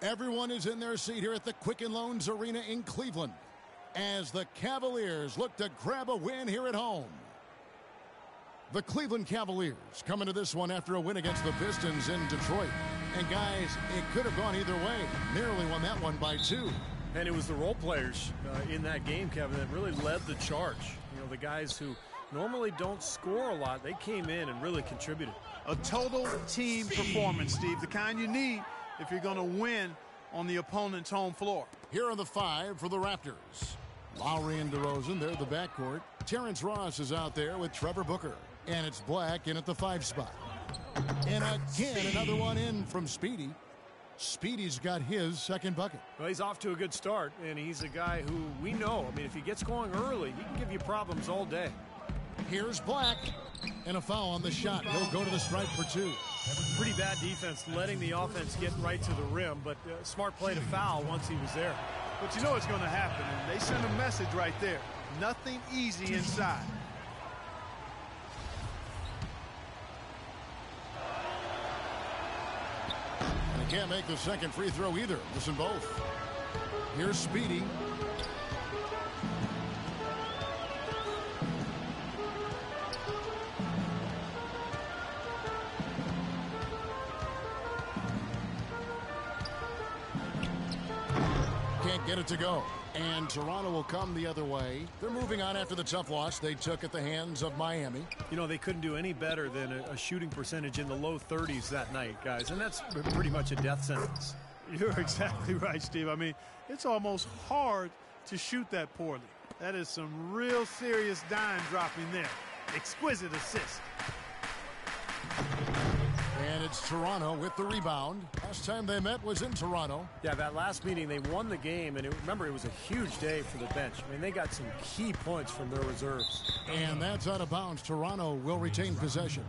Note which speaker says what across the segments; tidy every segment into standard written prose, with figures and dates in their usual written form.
Speaker 1: Everyone is in their seat here at the Quicken Loans Arena in Cleveland as the Cavaliers look to grab a win here at home. The Cleveland Cavaliers come into this one after a win against the Pistons in Detroit. And guys, it could have gone either way. Nearly won that one by 2.
Speaker 2: And it was the role players in that game, Kevin, that really led the charge. You know, the guys who normally don't score a lot, they came in and really contributed.
Speaker 3: A total team performance, Steve, the kind you need if you're going to win on the opponent's home floor.
Speaker 1: Here are the 5 for the Raptors. Lowry and DeRozan, they're the backcourt. Terrence Ross is out there with Trevor Booker. And it's Black in at the 5 spot. And again, another one in from Speedy. Speedy's got his second bucket.
Speaker 2: Well, he's off to a good start, and he's a guy who we know, I mean, if he gets going early, he can give you problems all day.
Speaker 1: Here's Black. And a foul on the shot. He'll go to the stripe for 2.
Speaker 2: Pretty bad defense, letting the offense get right to the rim, but smart play to foul once he was there.
Speaker 3: But you know what's going to happen, and they send a message right there. Nothing easy inside.
Speaker 1: And he can't make the second free throw either. Listen both. Here's Speedy. Can't get it to go. And Toronto will come the other way. They're moving on after the tough loss they took at the hands of Miami.
Speaker 2: You know, they couldn't do any better than a shooting percentage in the low 30s that night, guys. And that's pretty much a death sentence.
Speaker 3: You're exactly right, Steve. I mean, it's almost hard to shoot that poorly. That is some real serious dime dropping there. Exquisite assist.
Speaker 1: And it's Toronto with the rebound. Last time they met was in Toronto.
Speaker 2: Yeah, that last meeting, they won the game, and remember, it was a huge day for the bench. I mean, they got some key points from their reserves.
Speaker 1: And that's out of bounds. Toronto will retain possession.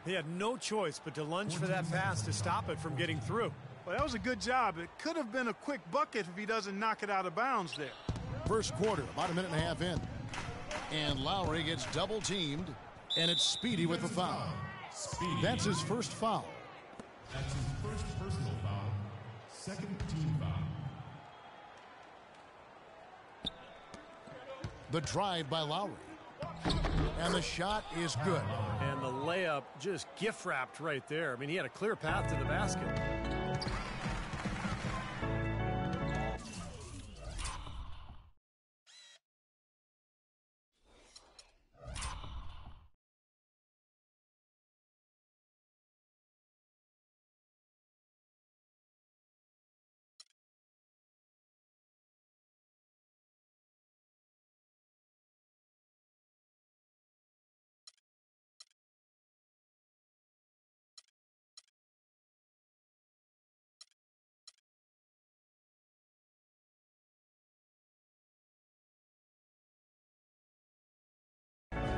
Speaker 2: He had no choice but to lunge for that pass to stop it from getting through.
Speaker 3: Well, that was a good job. It could have been a quick bucket if he doesn't knock it out of bounds there.
Speaker 1: First quarter, about a minute and a half in. And Lowry gets double-teamed, and it's Speedy with the foul.
Speaker 4: Speedy.
Speaker 1: That's his first foul.
Speaker 4: That's his first personal foul. Second team foul.
Speaker 1: The drive by Lowry. And the shot is good.
Speaker 2: And the layup just gift-wrapped right there. I mean, he had a clear path to the basket.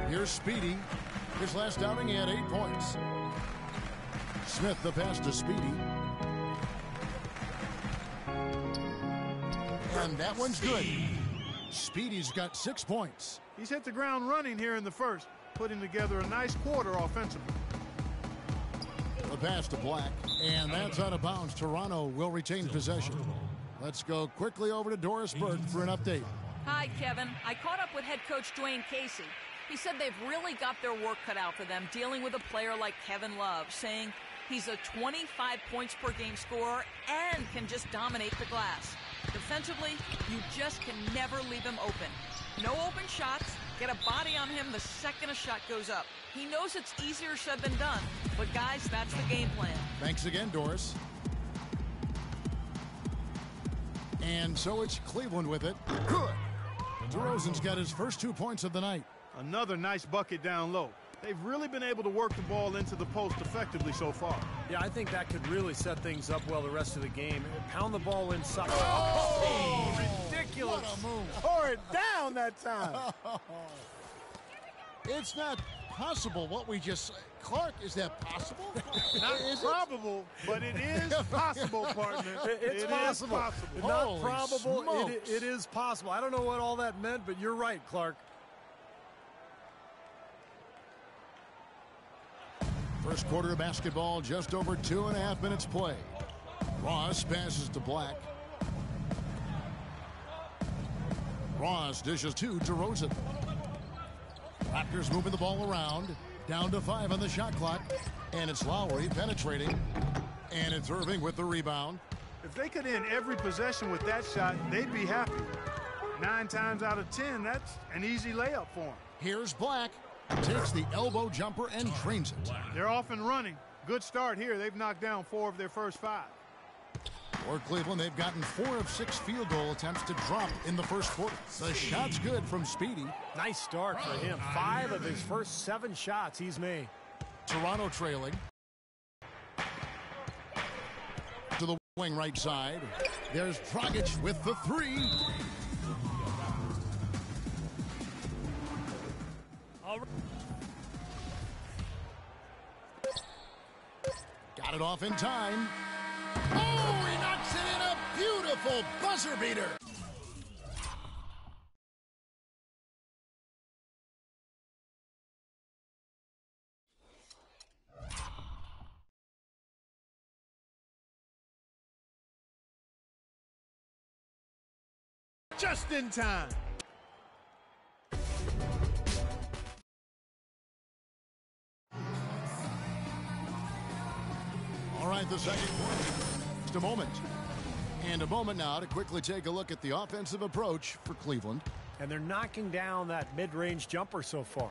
Speaker 1: Here's Speedy. His last outing, he had 8 points. Smith, the pass to Speedy. And that one's good. Speedy's got 6 points.
Speaker 3: He's hit the ground running here in the first, putting together a nice quarter offensively.
Speaker 1: The pass to Black. And that's out of bounds. Toronto will retain possession. Let's go quickly over to Doris Burke for an update.
Speaker 5: Hi, Kevin. I caught up with head coach Dwayne Casey. He said they've really got their work cut out for them dealing with a player like Kevin Love, saying he's a 25 points per game scorer and can just dominate the glass. Defensively, you just can never leave him open. No open shots. Get a body on him the second a shot goes up. He knows it's easier said than done, but guys, that's the game plan.
Speaker 1: Thanks again, Doris. And so it's Cleveland with it. Good. DeRozan's got his first 2 points of the night.
Speaker 3: Another nice bucket down low. They've really been able to work the ball into the post effectively so far.
Speaker 2: Yeah, I think that could really set things up well the rest of the game. Pound the ball inside.
Speaker 1: Oh,
Speaker 2: ridiculous.
Speaker 1: What a move.
Speaker 3: Tore it down that time.
Speaker 1: It's not possible what we just... Clark, is that possible?
Speaker 3: Not probable, but it is possible, partner.
Speaker 2: It's possible. Not
Speaker 1: Holy
Speaker 2: probable.
Speaker 1: smokes.
Speaker 2: It is possible. I don't know what all that meant, but you're right, Clark.
Speaker 1: First quarter of basketball, just over 2.5 minutes played. Ross passes to Black. Ross dishes to DeRozan. Raptors moving the ball around. Down to 5 on the shot clock. And it's Lowry penetrating. And it's Irving with the rebound.
Speaker 3: If they could end every possession with that shot, they'd be happy. 9 times out of 10, that's an easy layup for them.
Speaker 1: Here's Black. Takes the elbow jumper and drains it.
Speaker 3: They're off and running. Good start here. They've knocked down 4 of their first 5.
Speaker 1: For Cleveland, they've gotten 4 of 6 field goal attempts to drop in the first quarter. The shot's good from Speedy.
Speaker 2: Nice start for him. 5 of his first 7 shots he's made.
Speaker 1: Toronto trailing. To the wing right side. There's Dragic with the 3. Got it off in time. Oh, he knocks it in, a beautiful buzzer beater.
Speaker 3: Just in time.
Speaker 1: All right, the second quarter. Just a moment. And a moment now to quickly take a look at the offensive approach for Cleveland.
Speaker 2: And they're knocking down that mid-range jumper so far.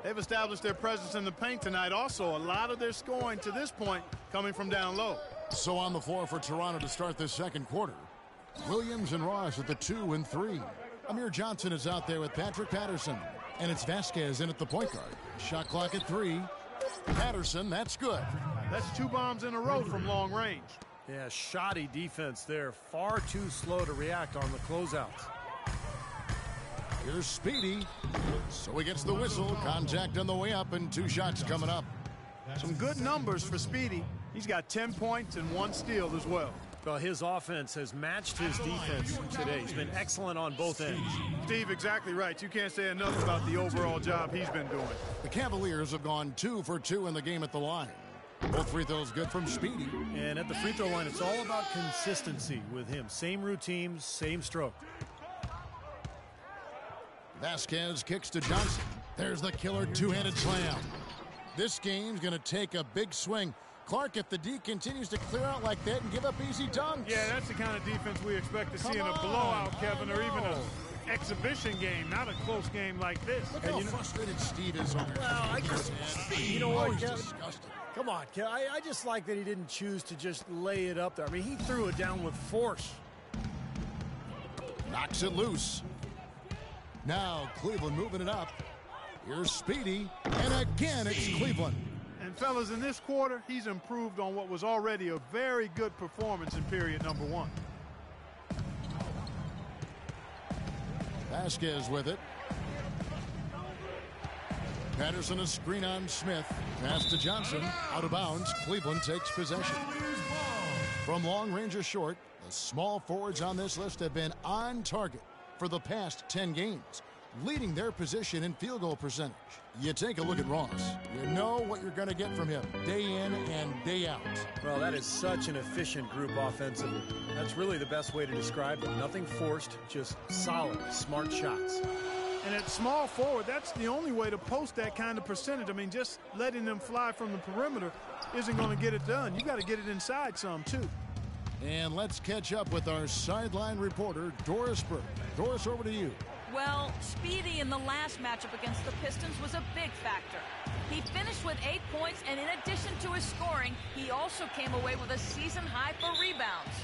Speaker 3: They've established their presence in the paint tonight. Also, a lot of their scoring to this point coming from down low.
Speaker 1: So on the floor for Toronto to start this second quarter. Williams and Ross at the 2 and 3. Amir Johnson is out there with Patrick Patterson. And it's Vasquez in at the point guard. Shot clock at 3. Patterson, that's good.
Speaker 3: That's 2 bombs in a row from long range.
Speaker 2: Yeah, shoddy defense there. Far too slow to react on the closeouts.
Speaker 1: Here's Speedy. So he gets the whistle. Contact on the way up and 2 shots coming up.
Speaker 3: Some good numbers for Speedy. He's got 10 points and 1 steal as well.
Speaker 2: Well, his offense has matched his defense today. He's been excellent on both ends.
Speaker 3: Steve, exactly right. You can't say enough about the overall job he's been doing.
Speaker 1: The Cavaliers have gone 2 for 2 in the game at the line. Both free throws good from Speedy.
Speaker 2: And at the free throw line, it's all about consistency with him. Same routine, same stroke.
Speaker 1: Vasquez kicks to Johnson. There's the killer 2-handed slam. This game's going to take a big swing. Clark, if the D continues to clear out like that and give up easy dunks.
Speaker 3: Yeah, that's the kind of defense we expect to see in a blowout, Kevin, or even an exhibition game, not a close game like this.
Speaker 1: Look how frustrated Steve is on
Speaker 2: Well, I just, you know what, Kevin?
Speaker 1: Disgusted.
Speaker 2: Come on, Kevin. I just like that he didn't choose to just lay it up there. I mean, he threw it down with force.
Speaker 1: Knocks it loose. Now Cleveland moving it up. Here's Speedy, and again it's Cleveland.
Speaker 3: And fellas, in this quarter, he's improved on what was already a very good performance in period number 1.
Speaker 1: Vasquez with it. Patterson a screen on Smith. Pass to Johnson. Out of bounds. Cleveland takes possession. From long range or short, the small forwards on this list have been on target for the past 10 games, leading their position in field goal percentage. You take a look at Ross. You know what you're going to get from him day in and day out.
Speaker 2: Well, that is such an efficient group offensively. That's really the best way to describe them. Nothing forced, just solid, smart shots.
Speaker 3: And at small forward, that's the only way to post that kind of percentage. I mean, just letting them fly from the perimeter isn't going to get it done. You got to get it inside some, too.
Speaker 1: And let's catch up with our sideline reporter, Doris Burke. Doris, over to you.
Speaker 5: Well, Speedy in the last matchup against the Pistons was a big factor. He finished with 8 points, and in addition to his scoring, he also came away with a season high for rebounds.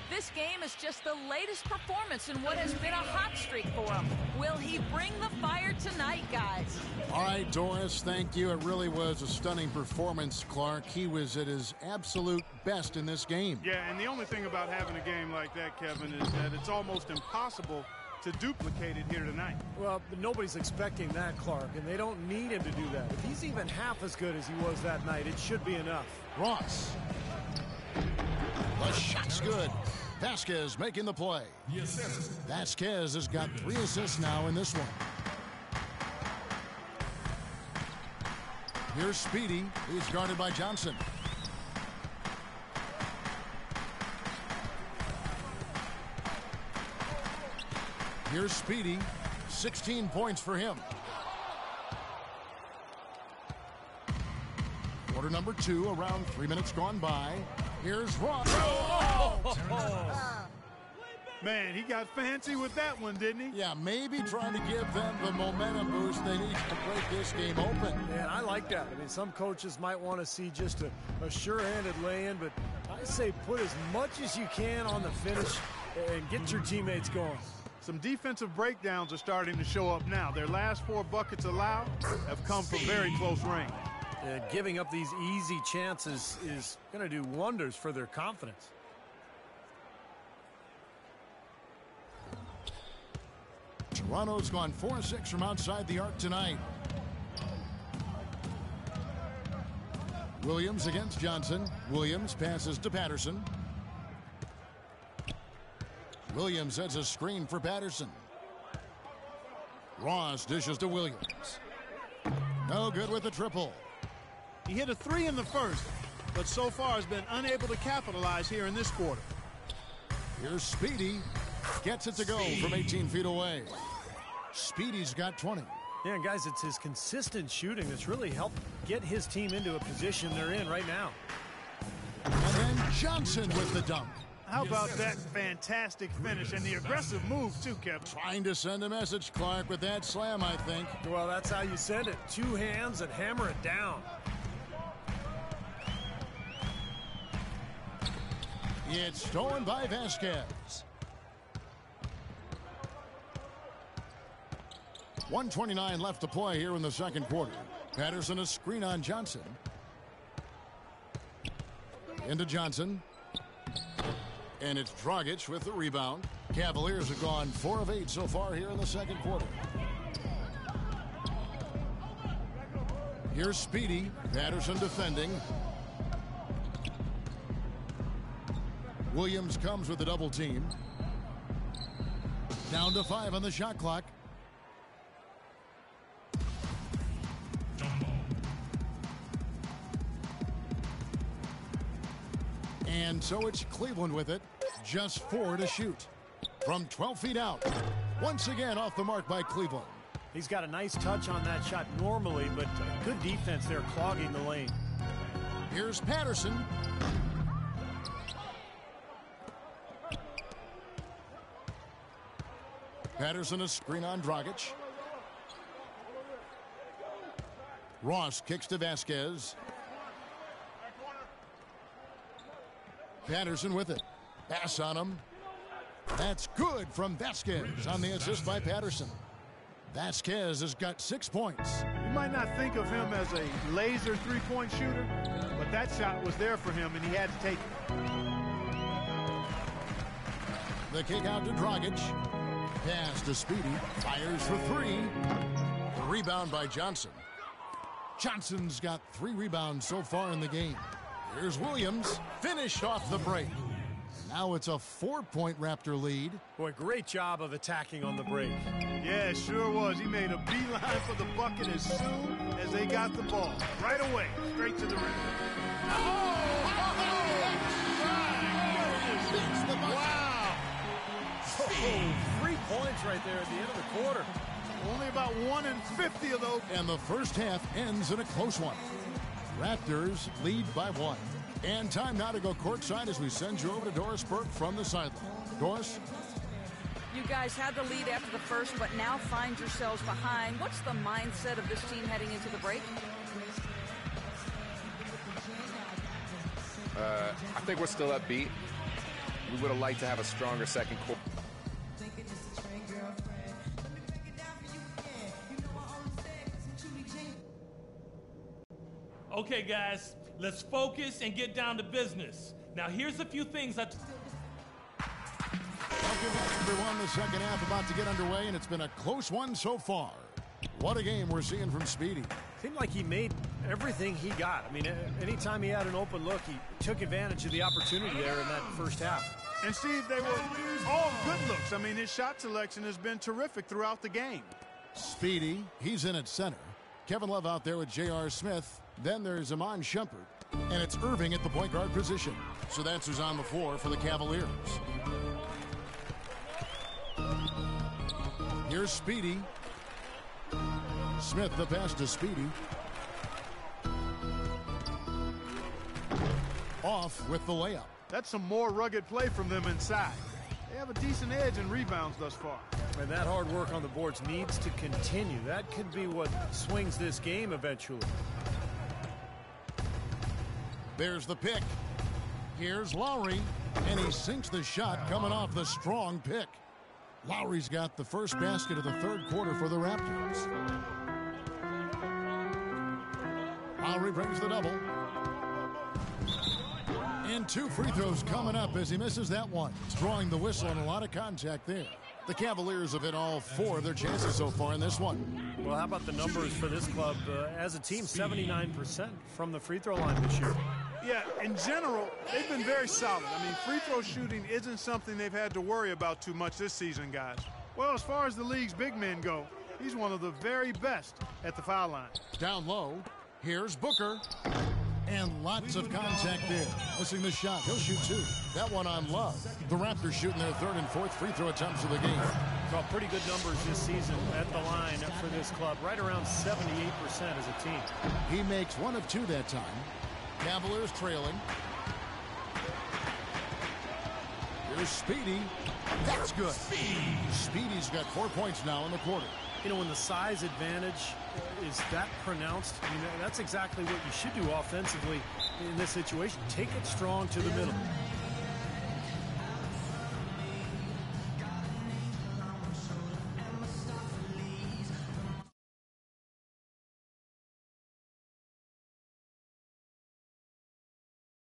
Speaker 5: This game is just the latest performance in what has been a hot streak for him. Will he bring the fire tonight, guys?
Speaker 1: All right, Doris, thank you. It really was a stunning performance, Clark. He was at his absolute best in this game.
Speaker 3: Yeah, and the only thing about having a game like that, Kevin, is that it's almost impossible to duplicate it here tonight.
Speaker 2: Well, but nobody's expecting that, Clark, and they don't need him to do that. If he's even half as good as he was that night, it should be enough.
Speaker 1: Ross. The shot's good. Vasquez making the play. Vasquez has got 3 assists now in this one. Here's Speedy. He's guarded by Johnson. Here's Speedy. 16 points for him. Quarter number 2, around 3 minutes gone by. Here's Ross.
Speaker 3: Man, he got fancy with that one, didn't he?
Speaker 1: Yeah, maybe trying to give them the momentum boost they need to break this game open.
Speaker 2: Yeah, I like that. I mean, some coaches might want to see just a sure-handed lay-in, but I say put as much as you can on the finish and get your teammates going.
Speaker 3: Some defensive breakdowns are starting to show up now. Their last 4 buckets allowed have come from very close range.
Speaker 2: Giving up these easy chances is going to do wonders for their confidence.
Speaker 1: Toronto's gone 4-6 from outside the arc tonight. Williams against Johnson. Williams passes to Patterson. Williams sets a screen for Patterson. Ross dishes to Williams. No good with the triple.
Speaker 3: He hit a 3 in the first, but so far has been unable to capitalize here in this quarter.
Speaker 1: Here's Speedy. Gets it to go from 18 feet away. Speedy's got 20.
Speaker 2: Yeah, and guys, it's his consistent shooting that's really helped get his team into a position they're in right now.
Speaker 1: And then Johnson with the dunk.
Speaker 3: How about that fantastic finish and the aggressive move, too, Kevin?
Speaker 1: Trying to send a message, Clark, with that slam, I think.
Speaker 2: Well, that's how you send it. 2 hands and hammer it down.
Speaker 1: It's stolen by Vasquez. 1:29 left to play here in the second quarter. Patterson a screen on Johnson. Into Johnson. And it's Dragic with the rebound. Cavaliers have gone 4 of 8 so far here in the second quarter. Here's Speedy. Patterson defending. Williams comes with a double team. Down to 5 on the shot clock. And so it's Cleveland with it. Just 4 to shoot. From 12 feet out. Once again off the mark by Cleveland.
Speaker 2: He's got a nice touch on that shot normally, but good defense there clogging the lane.
Speaker 1: Here's Patterson. Patterson a screen on Dragic. Ross kicks to Vasquez. Patterson with it. Pass on him. That's good from Vasquez on the assist by Patterson. Vasquez has got 6 points.
Speaker 3: You might not think of him as a laser three-point shooter, but that shot was there for him, and he had to take it.
Speaker 1: The kick out to Dragic. Pass to Speedy. Fires for 3. The rebound by Johnson. Johnson's got 3 rebounds so far in the game. Here's Williams. Finished off the break. Now it's a 4-point Raptor lead.
Speaker 2: Boy, great job of attacking on the break.
Speaker 3: Yeah, it sure was. He made a beeline for the bucket as soon as they got the ball. Right away, straight to the rim.
Speaker 1: Wow.
Speaker 2: 3 points right there at the end of the quarter.
Speaker 3: Only about 1 in 50 of those.
Speaker 1: And the first half ends in a close one. Raptors lead by 1. And time now to go courtside as we send you over to Doris Burke from the sideline. Doris?
Speaker 5: You guys had the lead after the first, but now find yourselves behind. What's the mindset of this team heading into the break?
Speaker 6: I think we're still upbeat. We would have liked to have a stronger second quarter.
Speaker 7: Okay, guys, let's focus and get down to business. Now, here's a few things
Speaker 1: Welcome everyone. The second half about to get underway, and it's been a close one so far. What a game we're seeing from Speedy.
Speaker 2: Seemed like he made everything he got. I mean, anytime he had an open look, he took advantage of the opportunity there in that first half.
Speaker 3: And Steve, they were all good looks. I mean, his shot selection has been terrific throughout the game.
Speaker 1: Speedy, he's in at center. Kevin Love out there with J.R. Smith. Then there's Iman Shumpert. And it's Irving at the point guard position. So that's who's on the floor for the Cavaliers. Here's Speedy. Smith the pass to Speedy. Off with the layup.
Speaker 3: That's some more rugged play from them inside. They have a decent edge in rebounds thus far.
Speaker 2: And that hard work on the boards needs to continue. That could be what swings this game eventually.
Speaker 1: There's the pick. Here's Lowry, and he sinks the shot coming off the strong pick. Lowry's got the first basket of the third quarter for the Raptors. Lowry brings the double. And 2 free throws coming up as he misses that one. He's drawing the whistle and a lot of contact there. The Cavaliers have hit all 4 of their chances so far in this one.
Speaker 2: Well, how about the numbers for this club as a team? 79% from the free throw line this year.
Speaker 3: Yeah, in general, they've been very solid. I mean, free throw shooting isn't something they've had to worry about too much this season, guys. Well, as far as the league's big men go, he's one of the very best at the foul line.
Speaker 1: Down low, here's Booker. And lots of contact there. Missing the shot. He'll shoot 2. That one on Love. The Raptors shooting their 3rd and 4th free throw attempts of the game.
Speaker 2: Well, pretty good numbers this season at the line for this club. Right around 78% as a team.
Speaker 1: He makes 1 of 2 that time. Cavaliers trailing. Here's Speedy. That's good. Speedy's got 4 points now in the quarter.
Speaker 2: You know, when the size advantage is that pronounced, I mean, that's exactly what you should do offensively in this situation. Take it strong to the middle.